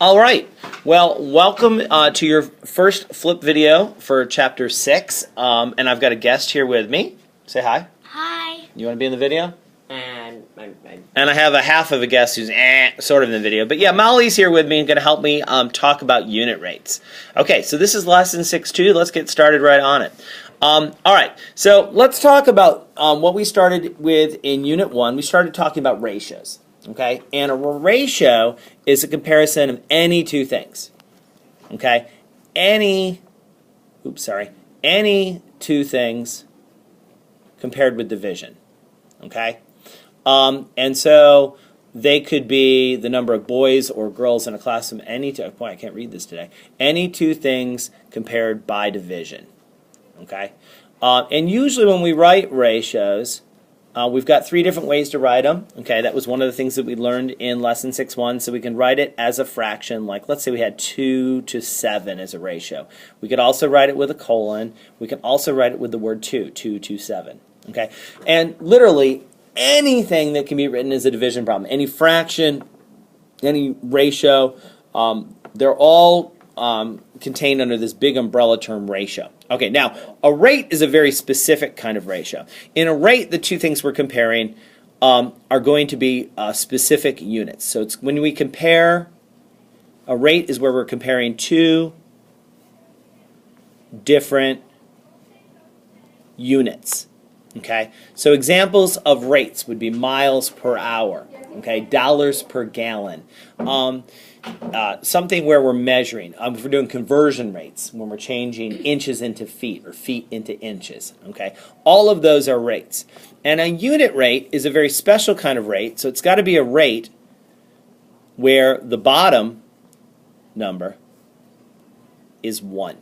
All right. Well, welcome to your first flip video for Chapter 6. And I've got a guest here with me. Say hi. Hi. You want to be in the video? And I have a half of a guest who's sort of in the video. But yeah, Molly's here with me and going to help me talk about unit rates. Okay, so this is Lesson 6.2. Let's get started right on it. All right, so let's talk about what we started with in Unit 1. We started talking about ratios. Okay, and a ratio is a comparison of any two things. Okay, any two things compared with division. Okay, and so they could be the number of boys or girls in a class of any two. Boy, I can't read this today. Any two things compared by division. Okay, and usually when we write ratios, we've got three different ways to write them. Okay, that was one of the things that we learned in Lesson 6.1. So we can write it as a fraction, like let's say we had 2 to 7 as a ratio. We could also write it with a colon. We can also write it with the word 2 to 7. Okay, and literally anything that can be written as a division problem, any fraction, any ratio, they're all contained under this big umbrella term ratio. Okay, now a rate is a very specific kind of ratio. In a rate, the two things we're comparing are going to be specific units. So it's when we compare, a rate is where we're comparing two different units. Okay, so examples of rates would be miles per hour, okay, dollars per gallon. Something where we're measuring, if we're doing conversion rates, when we're changing inches into feet or feet into inches, okay, all of those are rates. And a unit rate is a very special kind of rate, so it's got to be a rate where the bottom number is 1,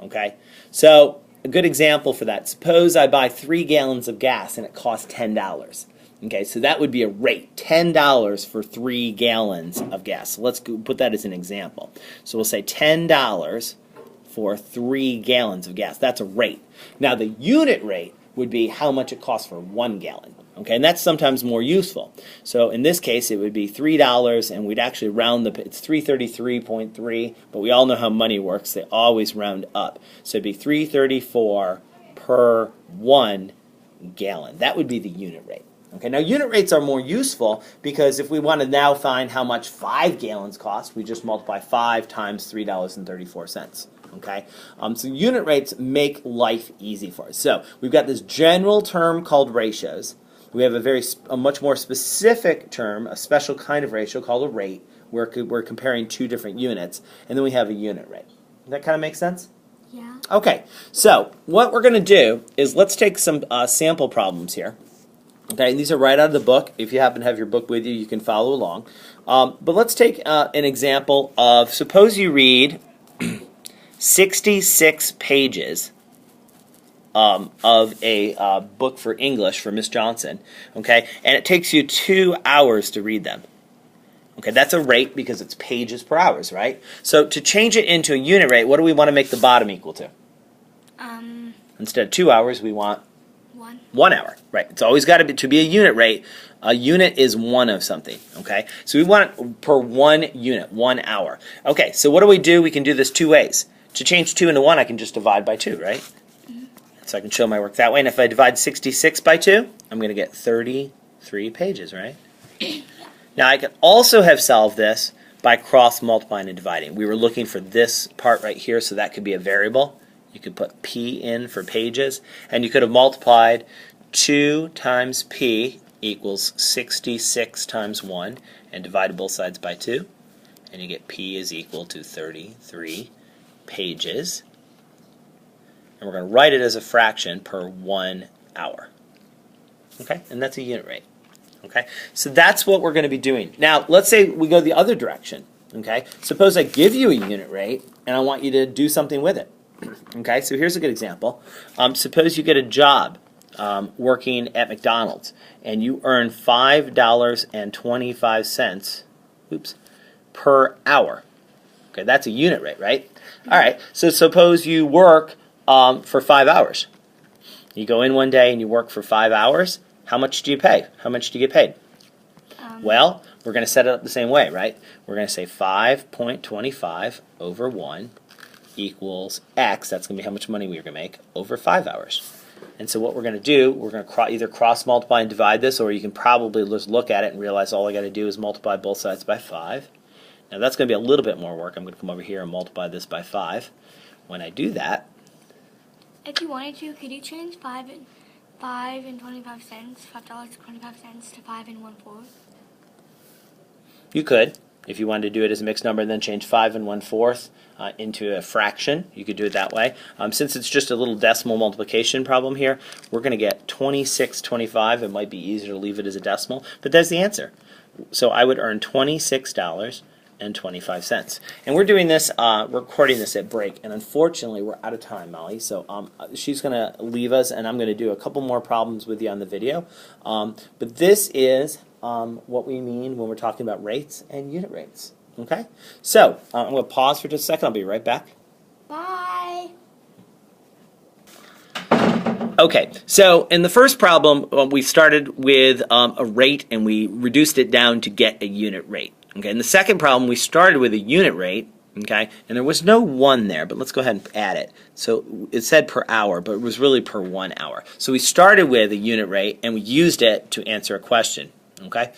okay. So a good example for that, suppose I buy 3 gallons of gas and it costs $10. Okay, so that would be a rate, $10 for 3 gallons of gas. So let's put that as an example. So we'll say $10 for 3 gallons of gas. That's a rate. Now the unit rate would be how much it costs for 1 gallon. Okay, and that's sometimes more useful. So in this case, it would be $3, and we'd actually round it's 333.3, but we all know how money works. They always round up. So it'd be 334 per 1 gallon. That would be the unit rate. Okay, now unit rates are more useful because if we want to now find how much 5 gallons cost, we just multiply 5 times $3.34. Okay, so unit rates make life easy for us. So we've got this general term called ratios. We have a much more specific term, a special kind of ratio called a rate, where we're comparing two different units, and then we have a unit rate. Does that kind of make sense? Yeah. Okay, so what we're going to do is let's take some sample problems here. Okay, these are right out of the book. If you happen to have your book with you, you can follow along. But let's take an example of, suppose you read 66 pages of a book for English for Miss Johnson, okay, and it takes you 2 hours to read them. Okay, that's a rate because it's pages per hours, right? So to change it into a unit rate, what do we want to make the bottom equal to? Instead of 2 hours, we want 1 hour, right? It's always got to be a unit rate. A unit is 1 of something, okay? So we want it per 1 unit, 1 hour. Okay, so what do? We can do this 2 ways. To change 2 into 1, I can just divide by 2, right? So I can show my work that way. And if I divide 66 by 2, I'm going to get 33 pages, right? Now I can also have solved this by cross multiplying and dividing. We were looking for this part right here, so that could be a variable. You could put P in for pages, and you could have multiplied 2 times P equals 66 times 1, and divided both sides by 2, and you get P is equal to 33 pages. And we're going to write it as a fraction per 1 hour. Okay, and that's a unit rate. Okay, so that's what we're going to be doing. Now, let's say we go the other direction. Okay, suppose I give you a unit rate, and I want you to do something with it. Okay, so here's a good example. Suppose you get a job working at McDonald's, and you earn $5.25 per hour. Okay, that's a unit rate, right? All right, so suppose you work for 5 hours. You go in one day and you work for 5 hours. How much do you pay? How much do you get paid? Well, we're going to set it up the same way, right? We're going to say 5.25 over 1 equals X. That's going to be how much money we're going to make over 5 hours. And so what we're going to do, we're going to either cross multiply and divide this, or you can probably just look at it and realize all I got to do is multiply both sides by 5. Now that's going to be a little bit more work. I'm going to come over here and multiply this by 5. When I do that, if you wanted to, could you change 5 and 25 cents, $5.25 to 5 and 1/4? you could. If you wanted to do it as a mixed number and then change 5 and 1/4 into a fraction, you could do it that way. Since it's just a little decimal multiplication problem here, we're going to get 26.25. It might be easier to leave it as a decimal, but there's the answer. So I would earn $26.25. And we're doing this, recording this at break, and unfortunately we're out of time, Molly. So she's going to leave us, and I'm going to do a couple more problems with you on the video. But this is what we mean when we're talking about rates and unit rates. Okay? So I'm going to pause for just a second. I'll be right back. Bye. Okay, so in the first problem, we started with a rate and we reduced it down to get a unit rate. Okay, in the second problem, we started with a unit rate, okay, and there was no 1 there, but let's go ahead and add it. So it said per hour, but it was really per 1 hour. So we started with a unit rate and we used it to answer a question. Okay,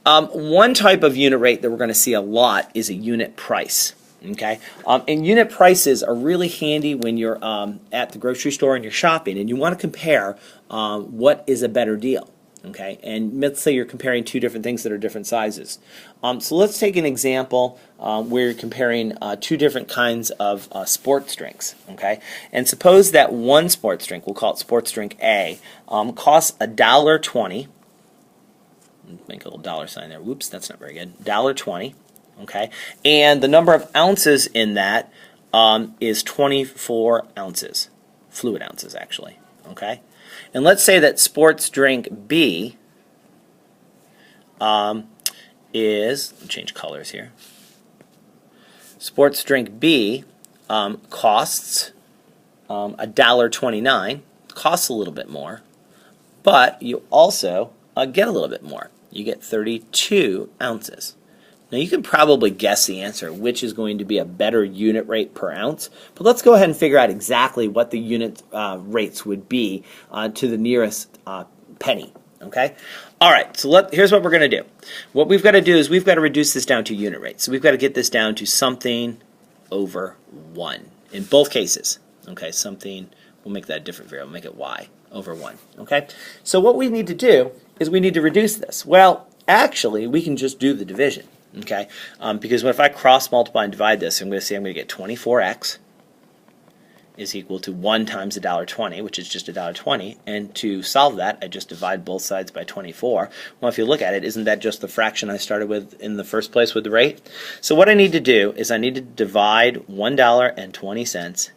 one type of unit rate that we're going to see a lot is a unit price. Okay, and unit prices are really handy when you're at the grocery store and you're shopping and you want to compare what is a better deal. Okay, and let's say you're comparing two different things that are different sizes. So let's take an example where you're comparing two different kinds of sports drinks. Okay, and suppose that one sports drink, we'll call it sports drink A, costs $1.20. Make a little dollar sign there. Whoops, that's not very good. $1.20. Okay, and the number of ounces in that is 24 ounces, fluid ounces actually. Okay, and let's say that sports drink B is, let me change colors here. Sports drink B costs $1.29, costs a little bit more, but you also get a little bit more. You get 32 ounces. Now you can probably guess the answer, which is going to be a better unit rate per ounce, but let's go ahead and figure out exactly what the unit rates would be to the nearest penny. Okay? Alright, so here's what we're going to do. What we've got to do is we've got to reduce this down to unit rates. So we've got to get this down to something over 1 in both cases. Okay, something, we'll make that a different variable, make it y over 1. Okay? So what we need to do is we need to reduce this. Well, actually, we can just do the division. Okay, because if I cross multiply and divide this, I'm going to say I'm going to get 24x is equal to 1 times $1.20, which is just $1.20, and to solve that, I just divide both sides by 24. Well, if you look at it, isn't that just the fraction I started with in the first place with the rate? So what I need to do is I need to divide $1.20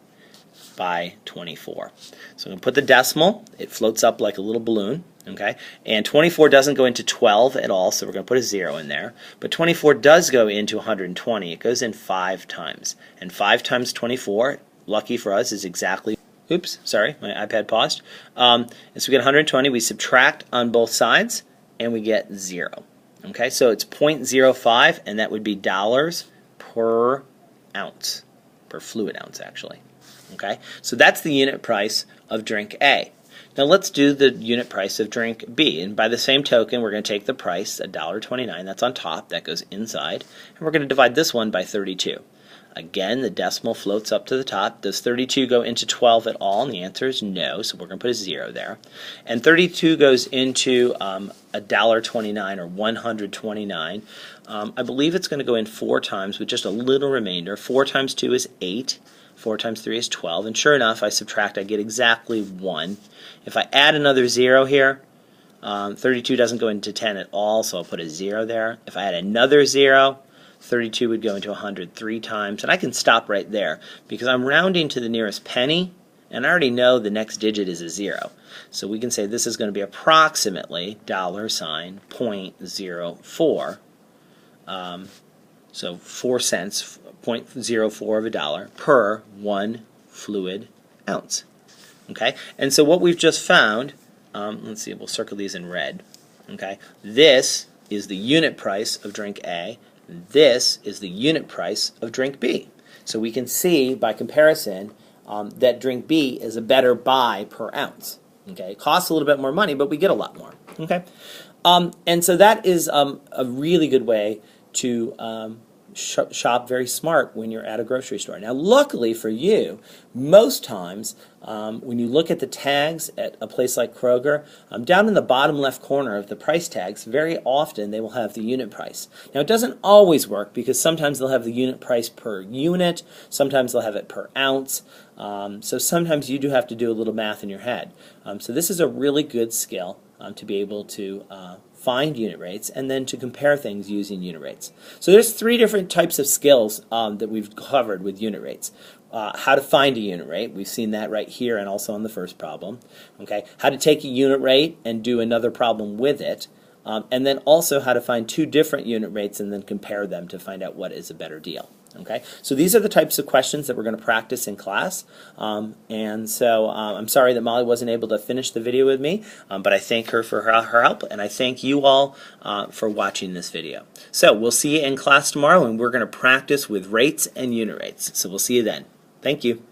by 24. So I'm going to put the decimal, it floats up like a little balloon. Okay, and 24 doesn't go into 12 at all, so we're going to put a 0 in there. But 24 does go into 120. It goes in 5 times. And 5 times 24, lucky for us, is exactly, oops, sorry, my iPad paused. And so we get 120. We subtract on both sides, and we get 0. Okay, so it's 0.05, and that would be dollars per ounce, per fluid ounce, actually. Okay, so that's the unit price of drink A. Now let's do the unit price of drink B, and by the same token we're going to take the price, $1.29, that's on top, that goes inside, and we're going to divide this one by 32. Again, the decimal floats up to the top. Does 32 go into 12 at all? And the answer is no, so we're going to put a 0 there. And 32 goes into $1.29 or 129. I believe it's going to go in 4 times with just a little remainder. 4 times 2 is 8. 4 times 3 is 12, and sure enough, I subtract, I get exactly 1. If I add another 0 here, 32 doesn't go into 10 at all, so I'll put a 0 there. If I add another 0, 32 would go into 100 3 times, and I can stop right there because I'm rounding to the nearest penny, and I already know the next digit is a 0. So we can say this is going to be approximately $0.04. So 4 cents, 0.04 of a dollar per 1 fluid ounce. Okay, and so what we've just found, let's see, we'll circle these in red. Okay, this is the unit price of drink A. This is the unit price of drink B. So we can see by comparison that drink B is a better buy per ounce. Okay, it costs a little bit more money, but we get a lot more. Okay, and so that is a really good way to shop very smart when you're at a grocery store. Now, luckily for you, most times when you look at the tags at a place like Kroger, down in the bottom left corner of the price tags, very often they will have the unit price. Now, it doesn't always work because sometimes they'll have the unit price per unit, sometimes they'll have it per ounce, so sometimes you do have to do a little math in your head. So this is a really good skill to be able to find unit rates and then to compare things using unit rates. So there's 3 different types of skills that we've covered with unit rates. How to find a unit rate, we've seen that right here and also on the first problem. Okay, how to take a unit rate and do another problem with it, and then also how to find 2 different unit rates and then compare them to find out what is a better deal. Okay, so these are the types of questions that we're going to practice in class, and so I'm sorry that Molly wasn't able to finish the video with me, but I thank her for her help, and I thank you all for watching this video. So we'll see you in class tomorrow, and we're going to practice with rates and unit rates. So we'll see you then. Thank you.